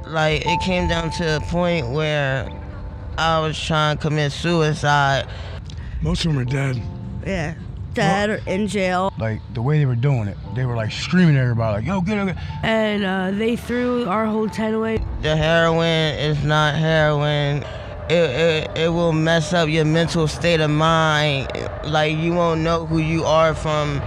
Like, it came down to a point where I was trying to commit suicide. Most of them are dead. Yeah, dead or in jail. Like, the way they were doing it, they were like screaming at everybody, like, yo, get it. And they threw our whole tent away. The heroin is not heroin. It will mess up your mental state of mind. Like, you won't know who you are from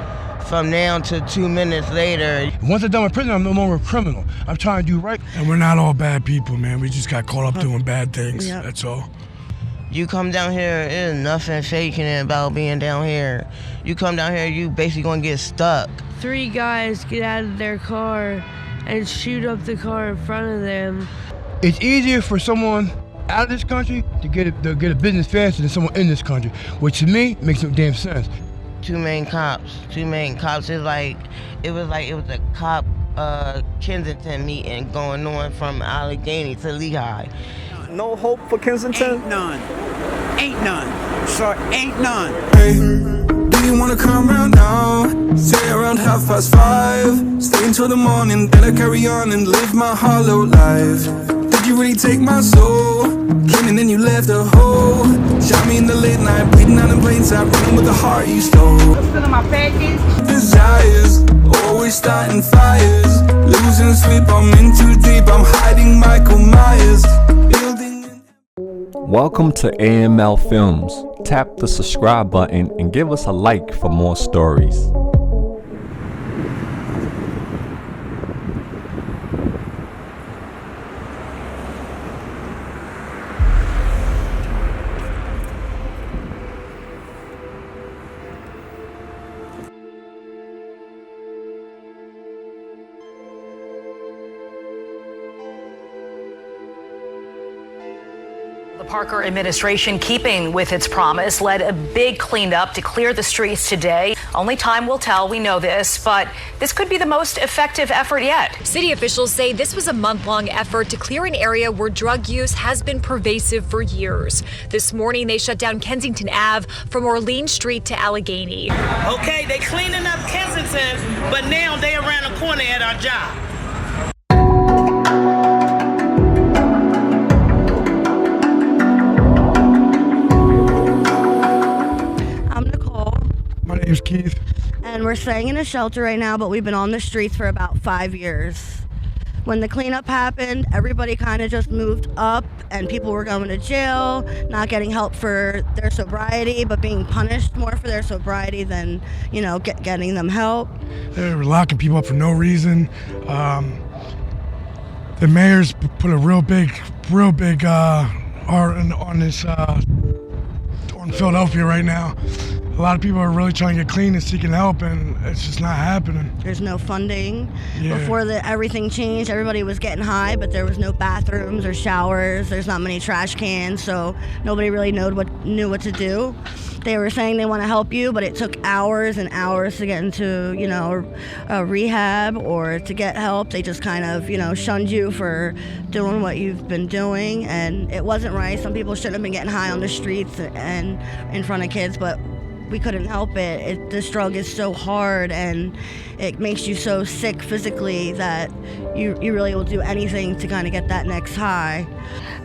now to 2 minutes later. Once I'm done with prison, I'm no longer a criminal. I'm trying to do right. And we're not all bad people, man. We just got caught up doing bad things, That's all. You come down here, there's nothing faking it about being down here. You come down here, you basically gonna get stuck. 3 guys get out of their car and shoot up the car in front of them. It's easier for someone out of this country to get a business faster than someone in this country, which to me makes no damn sense. Two main cops. It was a cop Kensington meeting going on from Allegheny to Lehigh. No hope for Kensington? Ain't none. Ain't none. Sir, ain't none. Hey, do you wanna come round now? Say around 5:30. Stay until the morning, then I carry on and live my hollow life. Did you really take my soul? Came and then you left a hole. Shot me in the late night, bleeding out in plain sight, running with the heart you stole. Still in my package. Desires, always starting fires. Losing sleep, I'm in too deep, I'm hiding Michael Myers. Welcome to AML Films. Tap the subscribe button and give us a like for more stories. The Parker administration, keeping with its promise, led a big cleanup to clear the streets today. Only time will tell, we know this, but this could be the most effective effort yet. City officials say this was a month-long effort to clear an area where drug use has been pervasive for years. This morning, they shut down Kensington Ave from Orleans Street to Allegheny. Okay, they cleaning up Kensington, but now they around the corner at our job. My name's Keith. And we're staying in a shelter right now, but we've been on the streets for about 5 years. When the cleanup happened, everybody kind of just moved up and people were going to jail, not getting help for their sobriety, but being punished more for their sobriety than, getting them help. They were locking people up for no reason. The mayor's put a real big art on this, on Philadelphia right now. A lot of people are really trying to get clean and seeking help, and it's just not happening. There's no funding. Yeah. Before everything changed, everybody was getting high, but there was no bathrooms or showers. There's not many trash cans, so nobody really knew what to do. They were saying they want to help you, but it took hours and hours to get into, a rehab or to get help. They just kind of, shunned you for doing what you've been doing, and it wasn't right. Some people shouldn't have been getting high on the streets and in front of kids, but we couldn't help it. This drug is so hard and it makes you so sick physically that you really will do anything to kind of get that next high.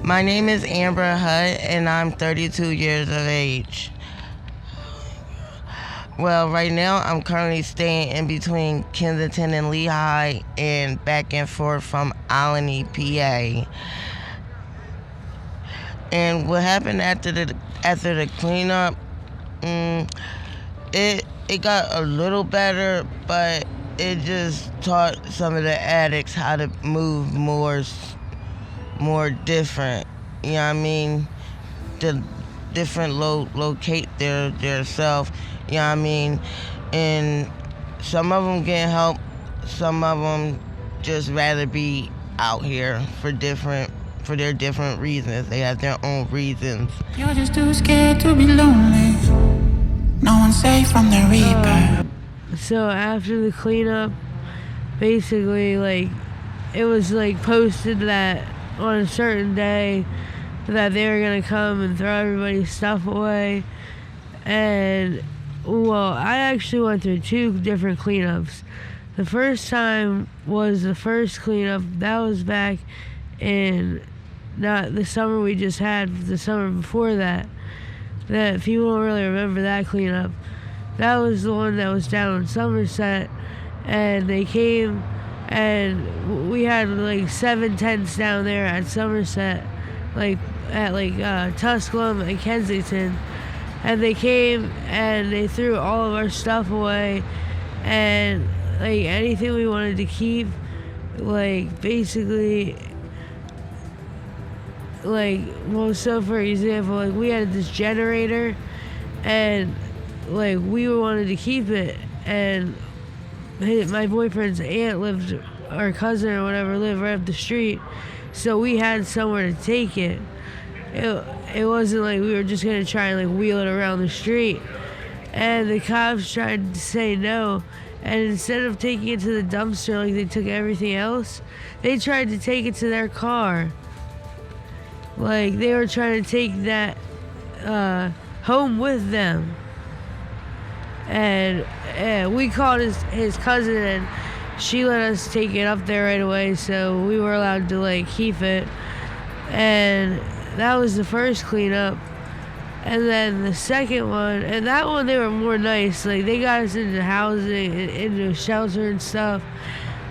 My name is Amber Hutt and I'm 32 years of age. Well, right now I'm currently staying in between Kensington and Lehigh and back and forth from Allegheny, PA. And what happened after the cleanup, it got a little better, but it just taught some of the addicts how to move more different. You know what I mean? To different locate their self. You know what I mean? And some of them get help, some of them just rather be out here for their different reasons. They have their own reasons. You're just too scared to be lonely. No one's safe from the reaper. So after the cleanup, basically, it was posted that on a certain day that they were gonna come and throw everybody's stuff away. And I actually went through 2 different cleanups. The first time was the first cleanup. That was back in not the summer we just had, the summer before that people don't really remember that cleanup. That was the one that was down in Somerset, and they came and we had like 7 tents down there at Somerset, like at Tusculum and Kensington, and they came and they threw all of our stuff away, and like anything we wanted to keep, like basically, like, well, so for example, like we had this generator, and like we wanted to keep it, and my boyfriend's aunt lived, our cousin or whatever lived right up the street, so we had somewhere to take it. It wasn't like we were just gonna try and like wheel it around the street. And the cops tried to say no, and instead of taking it to the dumpster like they took everything else, they tried to take it to their car. Like they were trying to take that home with them. And we called his cousin, and she let us take it up there right away, so we were allowed to like keep it. And that was the first cleanup. And then the second one, and that one they were more nice. Like they got us into housing, into shelter and stuff.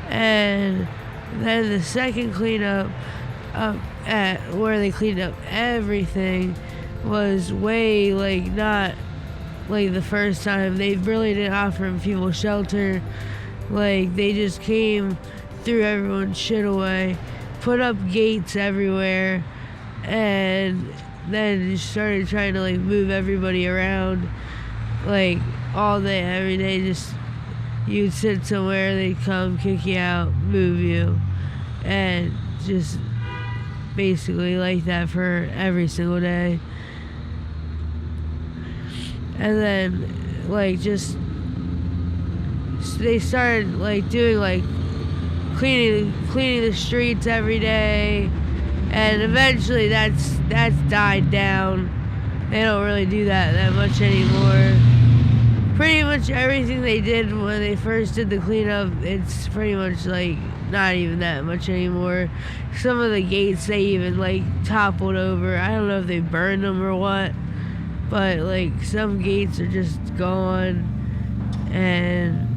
And then the second cleanup up at where they cleaned up everything was way like not like the first time. They really didn't offer people shelter. Like they just came, threw everyone's shit away, put up gates everywhere, and then just started trying to like move everybody around like all day, every day. Just you'd sit somewhere, they'd come, kick you out, move you, and just basically like that for every single day. And then like just they started like doing like cleaning the streets every day, and eventually that's died down. They don't really do that much anymore. Pretty much everything they did when they first did the cleanup, it's pretty much like not even that much anymore. Some of the gates they even like toppled over. I don't know if they burned them or what, but like some gates are just gone. And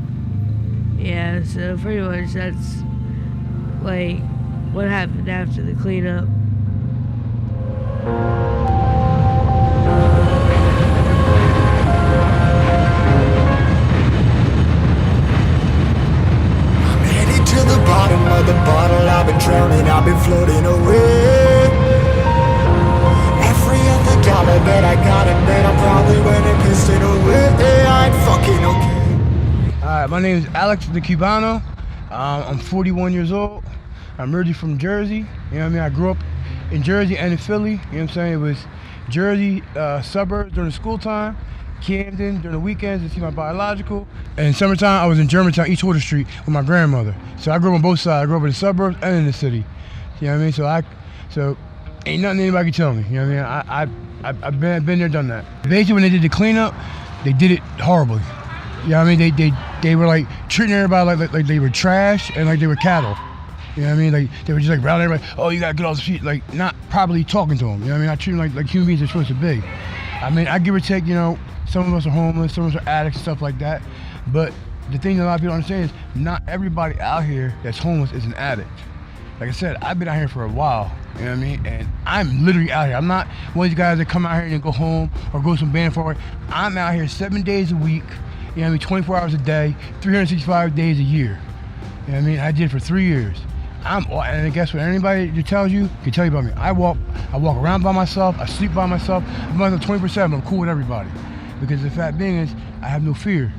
yeah, so pretty much that's like what happened after the cleanup. I'm headed to the bottom of the bottle. I've been drowning, I've been floating away. Every other dollar that I got in bed, I probably went and pissed it away. I ain't fucking okay. Alright, my name is Alex the Cubano. I'm 41 years old. I'm originally from Jersey. You know what I mean? I grew up in Jersey and in Philly. You know what I'm saying? It was Jersey suburbs during the school time, Camden during the weekends to see my biological. And in summertime, I was in Germantown, East Water Street with my grandmother. So I grew up on both sides. I grew up in the suburbs and in the city. You know what I mean? So ain't nothing anybody can tell me. You know what I mean? I've been there, done that. Basically, when they did the cleanup, they did it horribly. You know what I mean? They were like treating everybody like they were trash and like they were cattle. You know what I mean? Like they were just like rallying everybody, oh, you gotta get off the street, like not properly talking to them. You know what I mean? I treat them like human beings are supposed to be. I mean, I give or take, you know, some of us are homeless, some of us are addicts and stuff like that. But the thing that a lot of people don't understand is not everybody out here that's homeless is an addict. Like I said, I've been out here for a while, you know what I mean? And I'm literally out here. I'm not one of these guys that come out here and go home or go to some band for it. I'm out here 7 days a week, you know what I mean, 24 hours a day, 365 days a year. You know what I mean? I did it for 3 years. And guess what? Anybody that tells you can tell you about me. I walk around by myself. I sleep by myself. I'm like 24/7. I'm cool with everybody, because the fact being is I have no fear,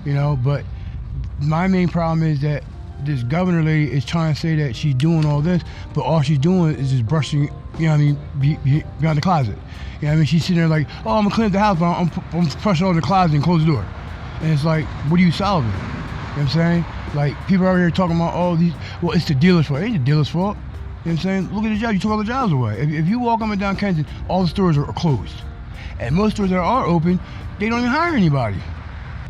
you know. But my main problem is that this governor lady is trying to say that she's doing all this, but all she's doing is just brushing, you know what I mean, behind the closet. You know what I mean? She's sitting there like, oh, I'm gonna clean up the house, but I'm pushing all the closet and close the door. And it's like, what are you solving? You know what I'm saying? Like, people are out here talking about all these, well, it's the dealer's fault. It ain't the dealer's fault. You know what I'm saying? Look at the jobs. You took all the jobs away. If you walk up and down Kensington, all the stores are closed. And most stores that are open, they don't even hire anybody.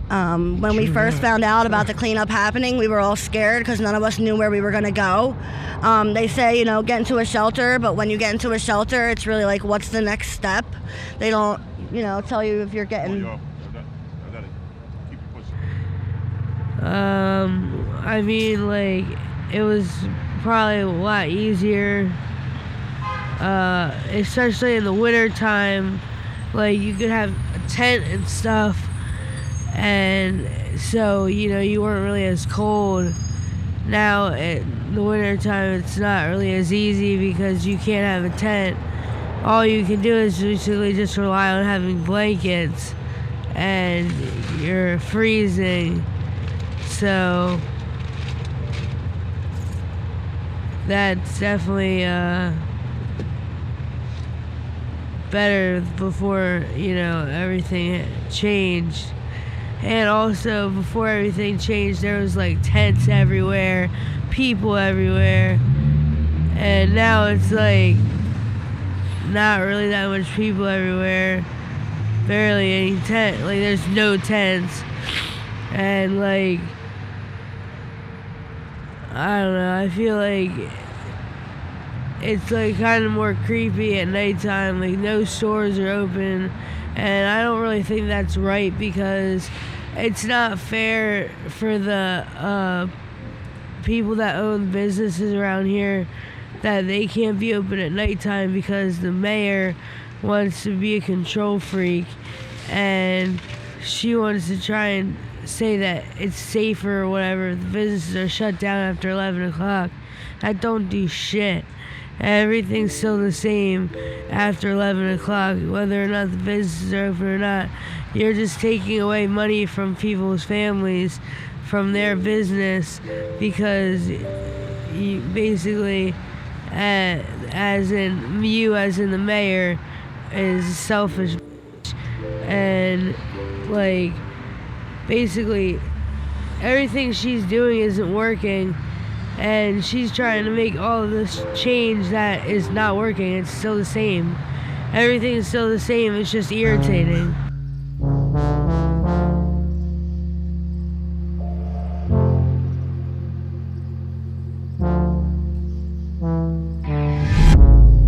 When we first found out about the cleanup happening, we were all scared because none of us knew where we were going to go. They say, get into a shelter, but when you get into a shelter, it's really like, what's the next step? They don't, tell you if you're getting... I mean, like, it was probably a lot easier, especially in the winter time. Like, you could have a tent and stuff, and so, you weren't really as cold. Now, in the winter time, it's not really as easy because you can't have a tent. All you can do is basically just rely on having blankets, and you're freezing. So that's definitely better before, everything changed. And also before everything changed, there was like tents everywhere, people everywhere. And now it's like not really that much people everywhere. Barely any tent, like there's no tents. And like, I don't know, I feel like it's like kind of more creepy at nighttime, like no stores are open, and I don't really think that's right because it's not fair for the people that own businesses around here that they can't be open at nighttime because the mayor wants to be a control freak and she wants to try and say that it's safer or whatever. The businesses are shut down after 11 o'clock. That don't do shit. Everything's still the same after 11 o'clock, whether or not the businesses are open or not. You're just taking away money from people's families, from their business, because you basically, as in the mayor, is selfish. And like, basically everything she's doing isn't working, and she's trying to make all of this change that is not working. It's still the same. Everything is still the same. It's just irritating.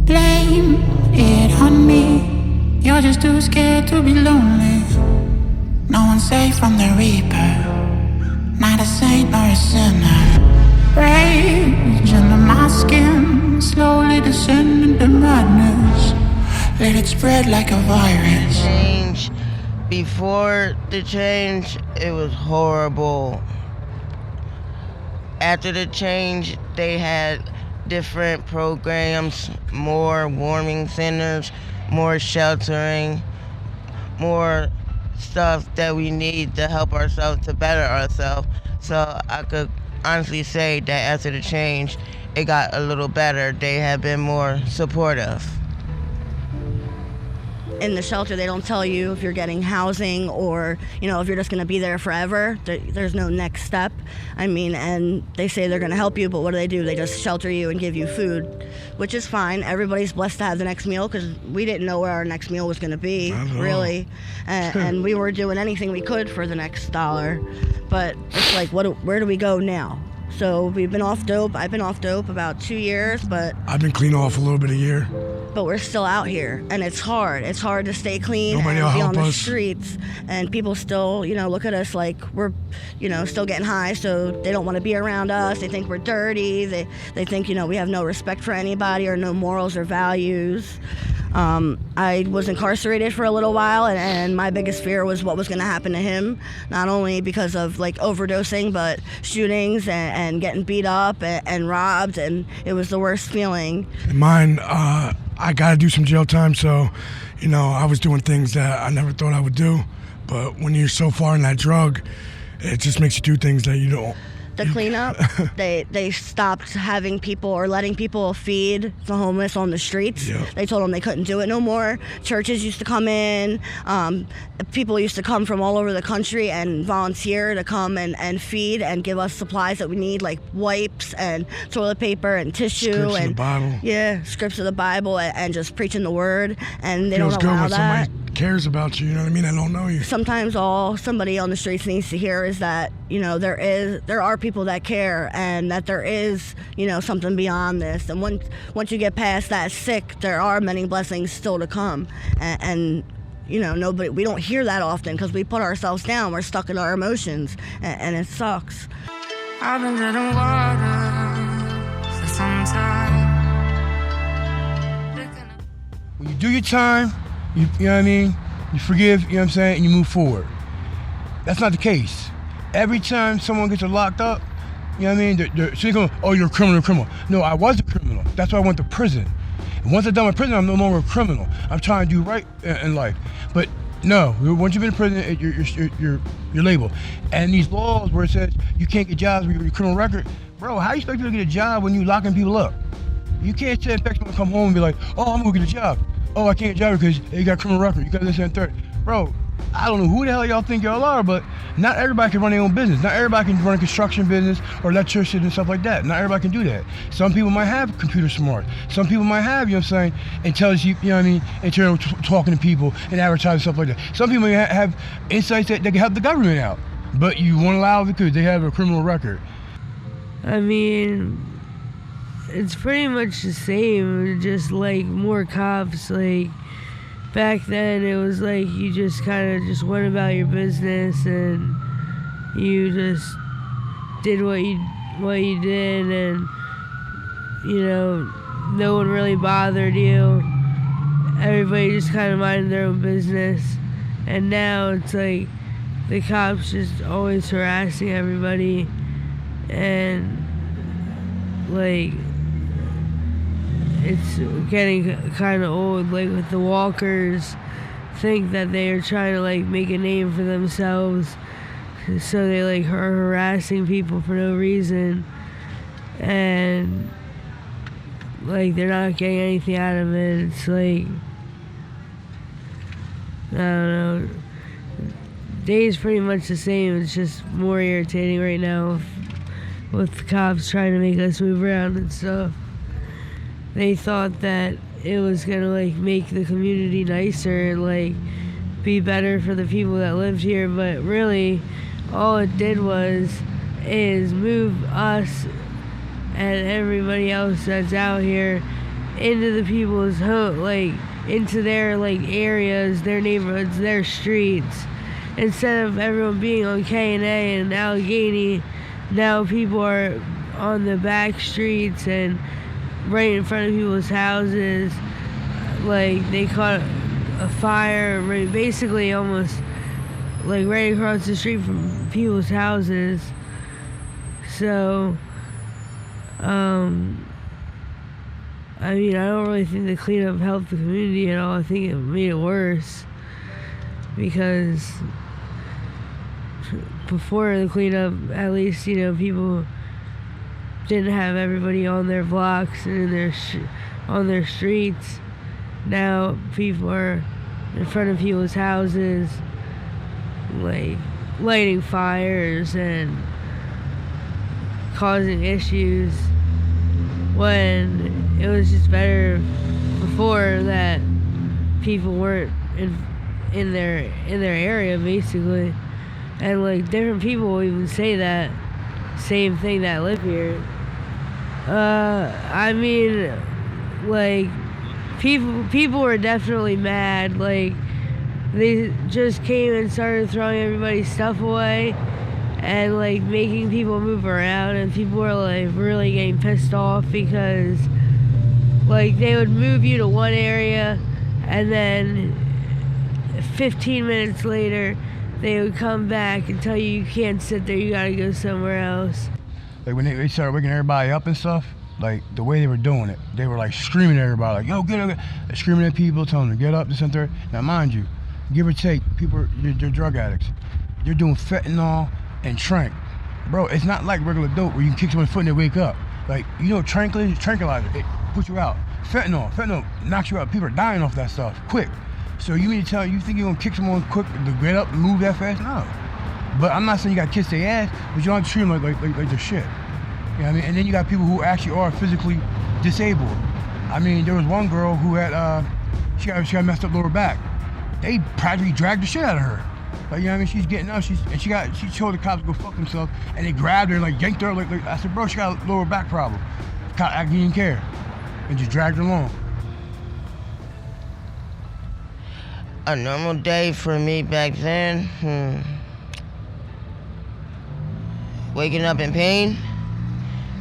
Blame it on me. You're just too scared to be lonely. No one's safe from the reaper, not a saint nor a sinner. Rage under my skin, slowly descending to madness. Let it spread like a virus. Change. Before the change, it was horrible. After the change, they had different programs, more warming centers, more sheltering, more stuff that we need to help ourselves, to better ourselves. So I could honestly say that after the change, it got a little better. They have been more supportive. In the shelter, they don't tell you if you're getting housing or, if you're just going to be there forever. There's no next step. I mean, and they say they're going to help you, but what do? They just shelter you and give you food, which is fine. Everybody's blessed to have the next meal because we didn't know where our next meal was going to be, really. And we were doing anything we could for the next dollar. But it's like, where do we go now? So we've been off dope. I've been off dope about 2 years, but... I've been clean off a little bit a year. But we're still out here, and it's hard. It's hard to stay clean Nobody and be help on the us. streets. And people still, look at us like we're, still getting high, so they don't want to be around us. They think we're dirty. They think, we have no respect for anybody or no morals or values. I was incarcerated for a little while, and my biggest fear was what was going to happen to him, not only because of overdosing, but shootings and getting beat up and robbed, and it was the worst feeling. Mine, I got to do some jail time, so, I was doing things that I never thought I would do, but when you're so far in that drug, it just makes you do things that you don't. The cleanup, they stopped having people or letting people feed the homeless on the streets. Yep. They told them they couldn't do it no more. Churches used to come in. People used to come from all over the country and volunteer to come and feed and give us supplies that we need, like wipes and toilet paper and tissue. Scripts and of the Bible. Yeah, scripts of the Bible and just preaching the word. And they Feels don't good allow when that. somebody cares about you, you know what I mean, that don't know you. Sometimes all somebody on the streets needs to hear is that, you know, there are people that care, and that there is, you know, something beyond this. And once you get past that sick, there are many blessings still to come. And you know, we don't hear that often because we put ourselves down. We're stuck in our emotions, and it sucks. I've been treading water for some time. When you do your time, you know what I mean, you forgive, you know what I'm saying, and you move forward. That's not the case. Every time someone gets locked up, you know what I mean, they're going, oh, you're a criminal. No, I was a criminal. That's why I went to prison. And once I'm done with prison, I'm no longer a criminal. I'm trying to do right in life. But no, once you've been in prison, you're labeled. And these laws where it says you can't get jobs with your criminal record, bro, how you expect to get a job when you locking people up? You can't say someone come home and be like, oh, I'm gonna get a job. Oh, I can't get a job because you got a criminal record. You got this and third. Bro, I don't know who the hell y'all think y'all are, but not everybody can run their own business. Not everybody can run a construction business or electrician and stuff like that. Not everybody can do that. Some people might have computer smart. Some people might have, you know what I'm saying, intelligence, you know what I mean, in terms of talking to people and advertising stuff like that. Some people may have insights that can help the government out, but you won't allow it because they have a criminal record. I mean, it's pretty much the same, just like more cops. Like back then it was like you just kind of just went about your business and you just did what you did, and you know, no one really bothered you. Everybody just kind of minded their own business. And now it's like the cops just always harassing everybody, and like it's getting kind of old. Like with the walkers, think that they are trying to like make a name for themselves, so they like are harassing people for no reason, and like they're not getting anything out of it. It's like, I don't know, day's pretty much the same. It's just more irritating right now with the cops trying to make us move around and stuff. They thought that it was gonna like make the community nicer and like be better for the people that lived here, but really all it did is move us and everybody else that's out here into the people's home, like into their like areas, their neighborhoods, their streets. Instead of everyone being on K&A and Allegheny, now people are on the back streets and right in front of people's houses. Like they caught a fire right, basically almost like right across the street from people's houses. So I mean, I don't really think the cleanup helped the community at all. I think it made it worse, because before the cleanup, at least, you know, people didn't have everybody on their blocks and in on their streets. Now people are in front of people's houses, like lighting fires and causing issues, when it was just better before that people weren't in their area, basically. And like different people will even say that same thing that live here. I mean, like people were definitely mad. Like they just came and started throwing everybody's stuff away and like making people move around, and people were like really getting pissed off because like they would move you to one area and then 15 minutes later they would come back and tell you can't sit there, you gotta go somewhere else. Like when they started waking everybody up and stuff, like the way they were doing it, they were like screaming at everybody, like, yo, get up, screaming at people, telling them to get up, this and that. Now mind you, give or take, people, they're drug addicts. They're doing fentanyl and trank. Bro, it's not like regular dope where you can kick someone's foot and they wake up. Like, you know, tranquilizer, it puts you out. Fentanyl knocks you out. People are dying off that stuff, quick. So you mean to tell you think you're gonna kick someone quick to get up and move that fast? No. But I'm not saying you gotta kiss their ass, but you don't have to treat them like they're shit. You know what I mean? And then you got people who actually are physically disabled. I mean, there was one girl who had, she got messed up lower back. they practically dragged the shit out of her. Like, you know what I mean? She's getting up, she told the cops to go fuck themselves, and they grabbed her and like yanked her. Like I said, bro, she got a lower back problem. The cop didn't care, and just dragged her along. A normal day for me back then, waking up in pain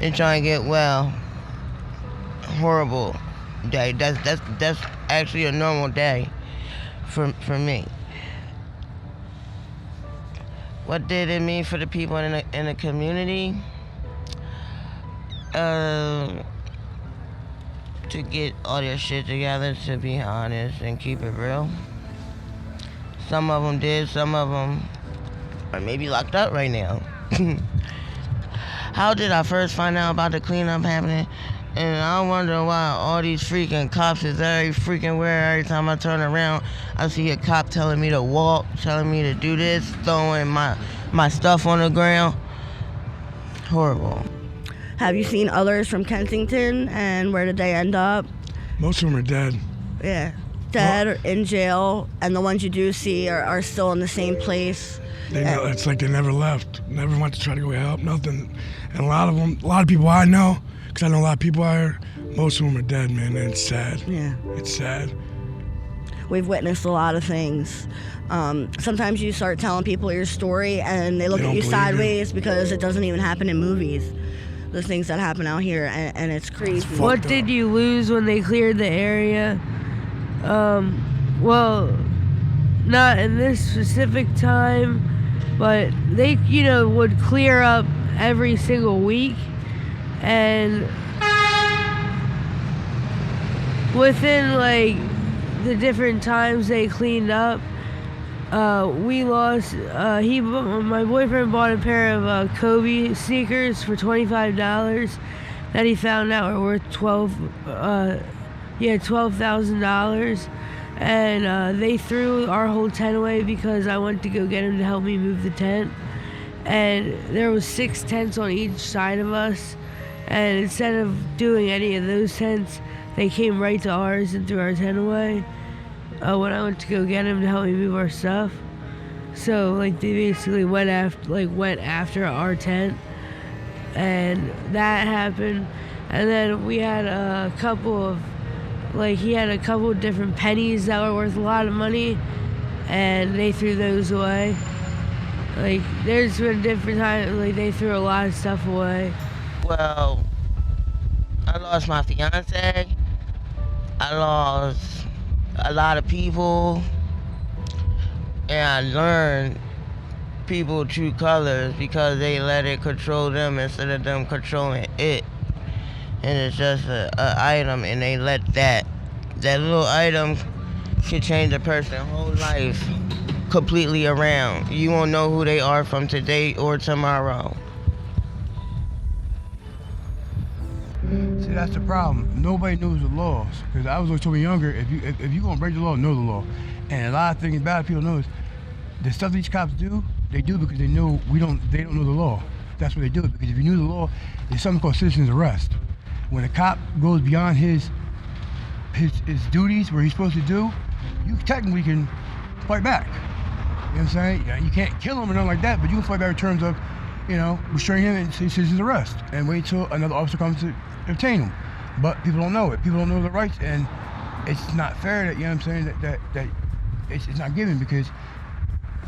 and trying to get well. Horrible day. That's actually a normal day for me. What did it mean for the people in the community? To get all their shit together, to be honest and keep it real. Some of them did, some of them are maybe locked up right now. How did I first find out about the cleanup happening? And I wonder why all these freaking cops is every freaking where. Every time I turn around, I see a cop telling me to walk, telling me to do this, throwing my stuff on the ground. Horrible. Have you seen others from Kensington, and where did they end up? Most of them are dead. Yeah, dead or in jail, and the ones you do see are still in the same place. It's like they never left, never went to try to go help, nothing. And a lot of people I know, because I know a lot of people out here, most of them are dead, man, and it's sad. Yeah. It's sad. We've witnessed a lot of things. Sometimes you start telling people your story, and they look at you sideways because it doesn't even happen in movies. The things that happen out here, and it's crazy. What did you lose when they cleared the area? Well, not in this specific time, but they, would clear up every single week, and within like the different times they cleaned up, we lost. My boyfriend bought a pair of Kobe sneakers for $25 that he found out were worth $12,000, and they threw our whole tent away because I went to go get him to help me move the tent, and there was 6 tents on each side of us, and instead of doing any of those tents, they came right to ours and threw our tent away. When I went to go get him to help me move our stuff. So like they basically went after our tent, and that happened. And then we had a couple of different pennies that were worth a lot of money, and they threw those away. Like there's been different times like they threw a lot of stuff away. Well, I lost my fiance. I lost a lot of people, and I learned people's true colors because they let it control them instead of them controlling it. And it's just a item, and they let that little item could change a person's whole life completely around. You won't know who they are from today or tomorrow. See, that's the problem. Nobody knows the laws. Because I was always told me younger, if you're gonna break the law, know the law. And a lot of things bad people know is the stuff these cops do, they do because they know they don't know the law. That's what they do. Because if you knew the law, there's something called citizen's arrest. When a cop goes beyond his duties, where he's supposed to do, you technically can fight back. You know what I'm saying? You can't kill him or nothing like that, but you can fight back in terms of, restrain him and say citizen's arrest and wait till another officer comes to obtain him. But people don't know it. People don't know the rights, and it's not fair that, that it's not given, because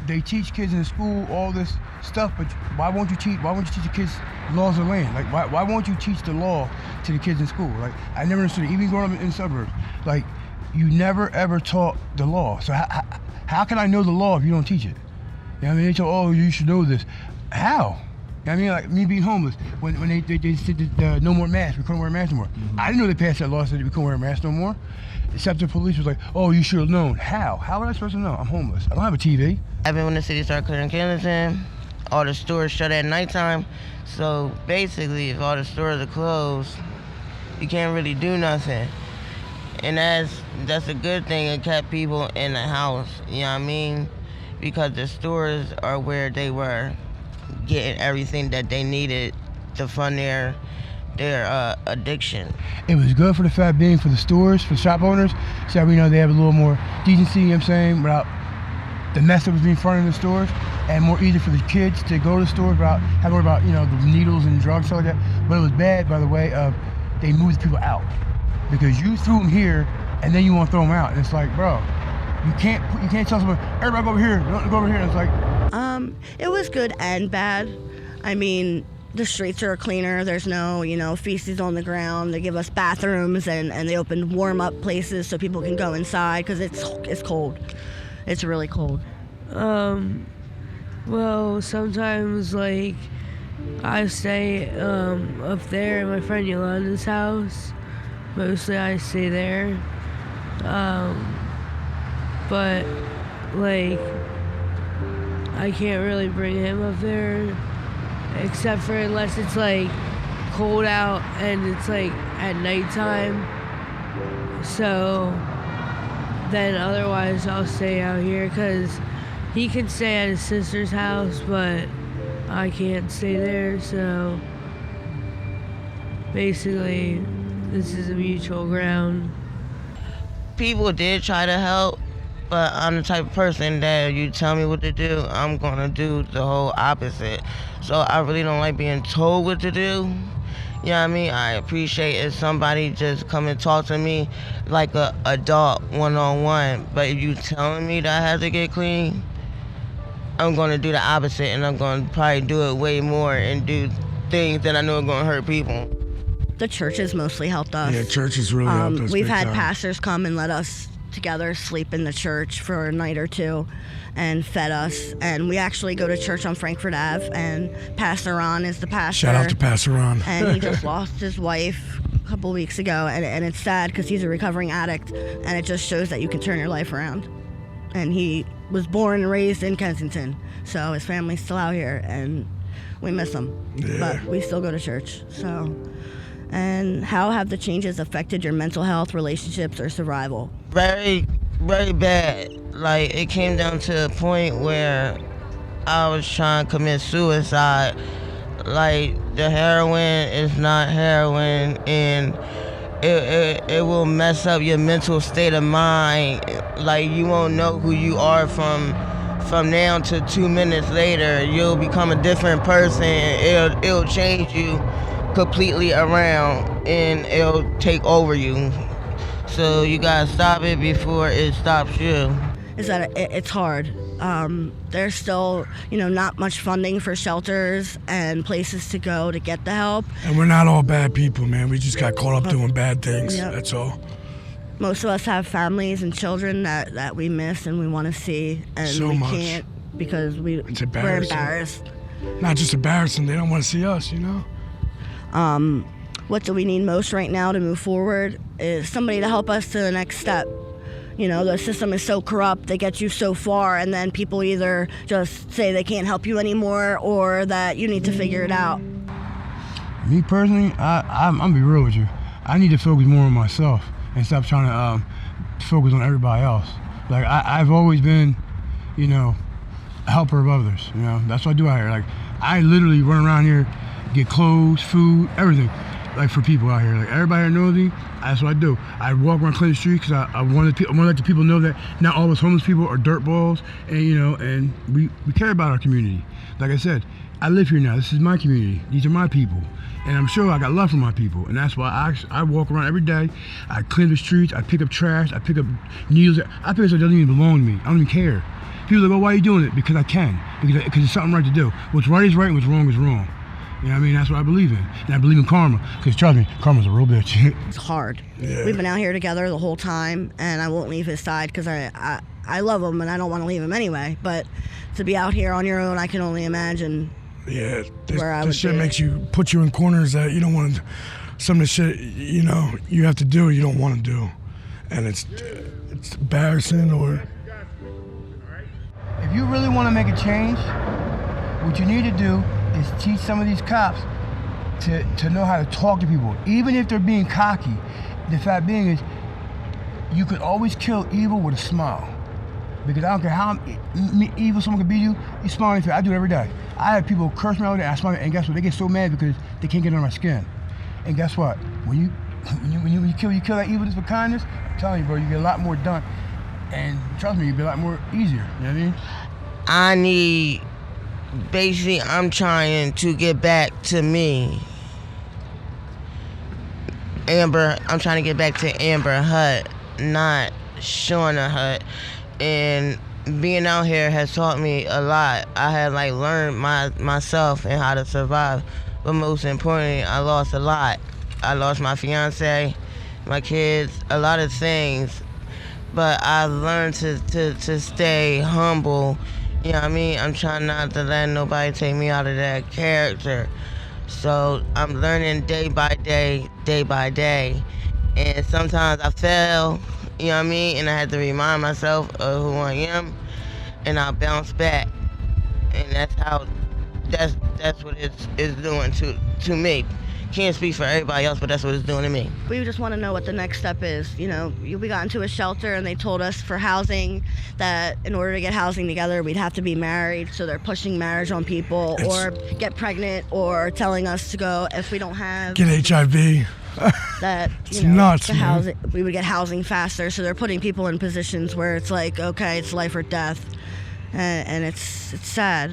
they teach kids in school all this stuff, but why won't you teach the kids laws of land? Like, why won't you teach the law to the kids in school? Like, I never understood it, even growing up in suburbs. Like, you never ever taught the law. So how can I know the law if you don't teach it? You know what I mean? They told, you should know this. How? You know what I mean? Like me being homeless, when they said no more masks, we couldn't wear masks no more. I didn't know they passed that law that we couldn't wear masks no more. Except the police was like, oh, you should have known. How? How was I supposed to know? I'm homeless. I don't have a TV. When the city started clearing Kensington, all the stores shut at nighttime. So basically, if all the stores are closed, you can't really do nothing. And that's a good thing. It kept people in the house, you know what I mean? Because the stores are where they were getting everything that they needed to fund their addiction. It was good for the fact being for the stores, for the shop owners, so we know they have a little more decency, you know what I'm saying, without the mess that was being front in the stores, and more easy for the kids to go to the stores without having to worry about, you know, the needles and drugs, stuff like that. But it was bad, by the way, of they moved people out. Because you threw them here, and then you want to throw them out. And it's like, bro, you can't tell someone, everybody go over here, go over here. And it's like... It was good and bad. I mean, the streets are cleaner. There's no, you know, feces on the ground. They give us bathrooms, and they opened warm-up places so people can go inside because it's cold. It's really cold. Well, sometimes, like, I stay up there at my friend Yolanda's house. Mostly I stay there. But, like, I can't really bring him up there, except for unless it's, like, cold out and it's, like, at nighttime. So then otherwise I'll stay out here because he can stay at his sister's house, but I can't stay there. So basically this is a mutual ground. People did try to help, but I'm the type of person that you tell me what to do, I'm gonna do the whole opposite. So I really don't like being told what to do. You know what I mean? I appreciate if somebody just come and talk to me like a adult one-on-one. But if you telling me that I have to get clean, I'm gonna do the opposite, and I'm gonna probably do it way more and do things that I know are gonna hurt people. The church has mostly helped us. Yeah, church has really helped us. We've big had time. pastors come and let us together sleep in the church for a night or two and fed us. And we actually go to church on Frankfurt Ave, and Pastor Ron is the pastor. Shout out to Pastor Ron. And he just lost his wife a couple weeks ago, and it's sad because he's a recovering addict, and it just shows that you can turn your life around. And he was born and raised in Kensington, so his family's still out here, and we miss him. Yeah. But we still go to church. So, and how have the changes affected your mental health, relationships, or survival? Very, very bad. Like, it came down to a point where I was trying to commit suicide. Like, the heroin is not heroin, and it will mess up your mental state of mind. Like, you won't know who you are from now to 2 minutes later. You'll become a different person. It'll change you completely around, and it'll take over you. So you gotta stop it before it stops you. Is that it's hard. There's still, not much funding for shelters and places to go to get the help. And we're not all bad people, man. We just got caught up doing bad things. Yep. That's all. Most of us have families and children that we miss and we want to see, and So we much. can't because we're embarrassing. embarrassed. Not just embarrassing, they don't want to see us, What do we need most right now to move forward is somebody to help us to the next step. The system is so corrupt, they get you so far, and then people either just say they can't help you anymore or that you need to figure it out. Me personally, I'm gonna be real with you. I need to focus more on myself and stop trying to focus on everybody else. Like, I've always been, a helper of others. That's what I do out here. Like, I literally run around here, get clothes, food, everything. Like, for people out here, like everybody here knows me. That's what I do. I walk around clean the street because I want to let the people know that not all of us homeless people are dirtballs, and and we care about our community. Like I said, I live here now. This is my community. These are my people, and I'm sure I got love for my people, and that's why I walk around every day. I clean the streets. I pick up trash. I pick up needles. I pick up stuff that doesn't even belong to me. I don't even care. People are like, "Well, why are you doing it?" Because I can. Because it's something right to do. What's right is right, and what's wrong is wrong. That's what I believe in. And I believe in karma. Because trust me, karma's a real bitch. It's hard. Yeah. We've been out here together the whole time, and I won't leave his side because I love him and I don't want to leave him anyway. But to be out here on your own, I can only imagine where I would this shit be. makes you put you in corners that you don't want to. Some of the shit you have to do, you don't want to do, and it's embarrassing. Or if you really want to make a change, what you need to do is teach some of these cops to know how to talk to people, even if they're being cocky. The fact being is, you could always kill evil with a smile. Because I don't care how evil someone could be you smile in your face. I do it every day. I have people curse me all day, I smile, and guess what? They get so mad because they can't get under my skin. And guess what? When you kill that evilness with kindness, I'm telling you, bro, you get a lot more done. And trust me, you'll be a lot more easier. You know what I mean? I'm trying to get back to me. I'm trying to get back to Amber Hutt, not Shauna Hutt. And being out here has taught me a lot. I had learned myself and how to survive. But most importantly, I lost a lot. I lost my fiance, my kids, a lot of things. But I learned to stay humble. You know what I mean? I'm trying not to let nobody take me out of that character. So I'm learning day by day. And sometimes I fail, you know what I mean? And I have to remind myself of who I am, and I'll bounce back. And that's what it's doing to me. Can't speak for everybody else, but that's what it's doing to me. We just want to know what the next step is. You know, we got into a shelter and they told us for housing that in order to get housing together, we'd have to be married. So they're pushing marriage on people or get pregnant or telling us to go if we don't have... Get HIV. That, it's nuts, the housing, we would get housing faster. So they're putting people in positions where it's like, okay, it's life or death. And it's sad.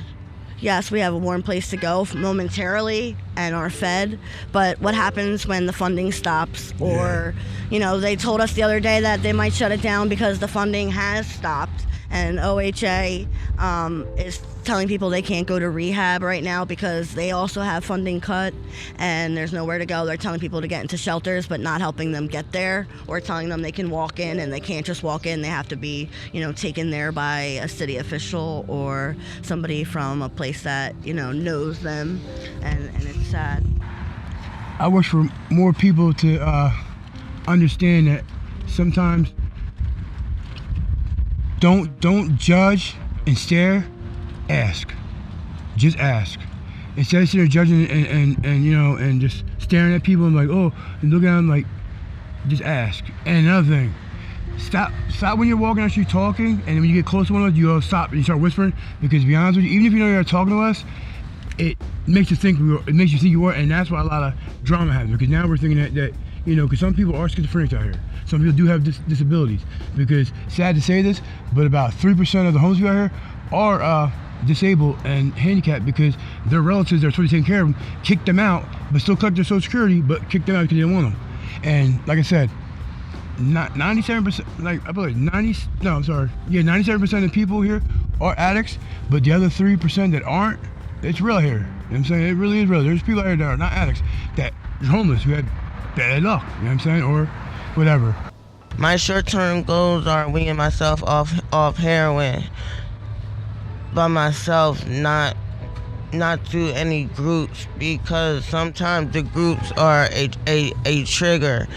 Yes, we have a warm place to go momentarily and are fed, but what happens when the funding stops? Or, they told us the other day that they might shut it down because the funding has stopped, and OHA is telling people they can't go to rehab right now because they also have funding cut and there's nowhere to go. They're telling people to get into shelters but not helping them get there, or telling them they can walk in and they can't just walk in. They have to be, taken there by a city official or somebody from a place that, knows them, and it's sad. I wish for more people to understand that sometimes don't judge and stare. Ask. Just ask. Instead of sitting there judging and just staring at people and and looking at them just ask. And another thing, stop when you're walking down the street talking, and when you get close to one of us, you stop and you start whispering, because to be honest with you, even if you're not talking to us, it makes you think you are, and that's why a lot of drama happens, because now we're thinking that because some people are schizophrenic out here. Some people do have disabilities, because sad to say this, but about 3% of the homeless people out here are disabled and handicapped because their relatives that are supposed to be taking care of them kicked them out, but still collect their Social Security, but kicked them out because they didn't want them. And like I said, not 97%, 97% of people here are addicts, but the other 3% that aren't, it's real here. You know what I'm saying? It really is real. There's people out here that are not addicts, that are homeless, who had bad luck, you know what I'm saying, or whatever. My short-term goals are weaning myself off heroin by myself, not through any groups, because sometimes the groups are a trigger,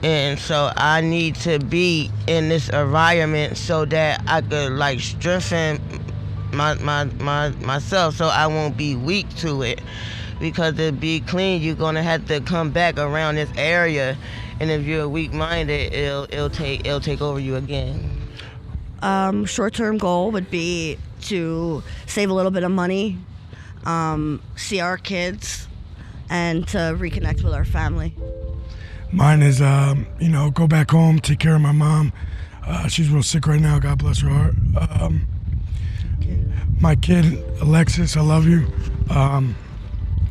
and so I need to be in this environment so that I could strengthen myself, so I won't be weak to it. Because to be clean, you're gonna have to come back around this area, and if you're weak-minded, it'll take over you again. Short-term goal would be to save a little bit of money, see our kids, and to reconnect with our family. Mine is, go back home, take care of my mom. She's real sick right now. God bless her heart. My kid, Alexis, I love you. I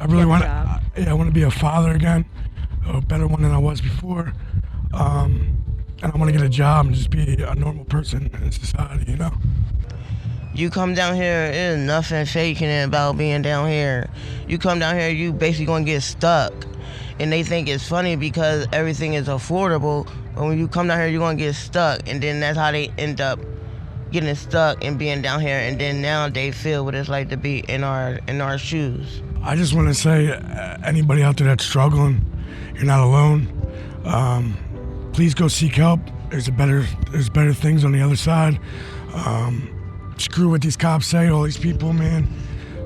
really want to. I want to be a father again, a better one than I was before. And I want to get a job and just be a normal person in society, You come down here, there's nothing faking it about being down here. You come down here, you basically gonna get stuck. And they think it's funny because everything is affordable, but when you come down here, you're gonna get stuck. And then that's how they end up getting stuck and being down here. And then now they feel what it's like to be in our shoes. I just want to say, anybody out there that's struggling, you're not alone. Please go seek help. There's better things on the other side. Screw what these cops say, all these people, man.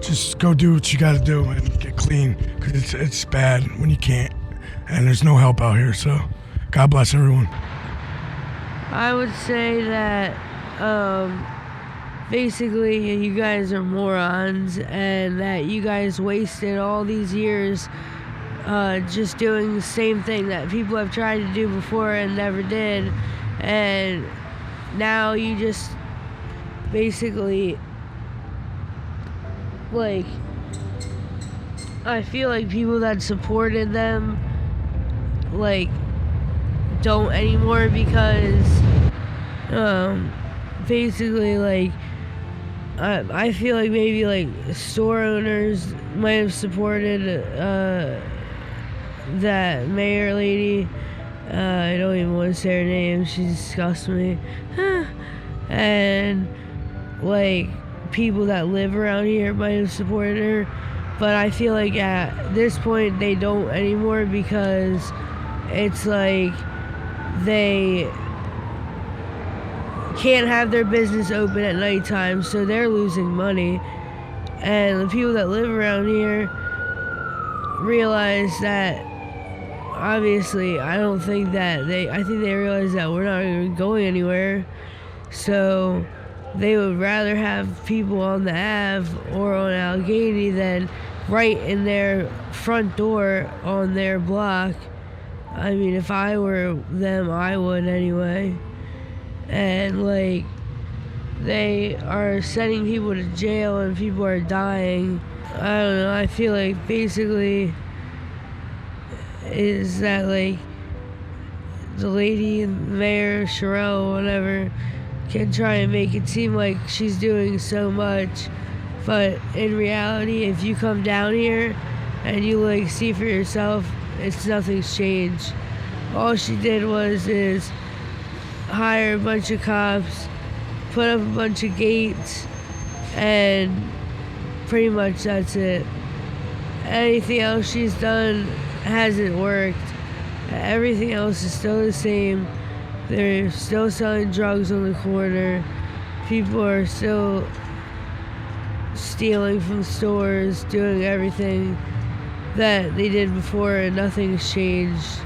Just go do what you gotta do and get clean, because it's bad when you can't, and there's no help out here, so God bless everyone. I would say that basically you guys are morons, and that you guys wasted all these years just doing the same thing that people have tried to do before and never did. And now you just basically, like, I feel like people that supported them, like, don't anymore because, basically, like, I feel like maybe, like, store owners might have supported, that mayor lady. I don't even want to say her name, she disgusts me. And, like, people that live around here might have supported her, but I feel like at this point they don't anymore because it's like they can't have their business open at nighttime, so they're losing money. And the people that live around here realize that, obviously, I think they realize that we're not even going anywhere. So they would rather have people on the Ave or on Allegheny than right in their front door on their block. I mean, if I were them, I would anyway. And, like, they are sending people to jail and people are dying. I don't know, I feel like basically is that, like, the lady, Mayor Sherrill, whatever, can try and make it seem like she's doing so much, but in reality, if you come down here and you, like, see for yourself, nothing's changed. All she did is hire a bunch of cops, put up a bunch of gates, and pretty much that's it. Anything else she's done hasn't worked. Everything else is still the same. They're still selling drugs on the corner. People are still stealing from stores, doing everything that they did before, and nothing's changed.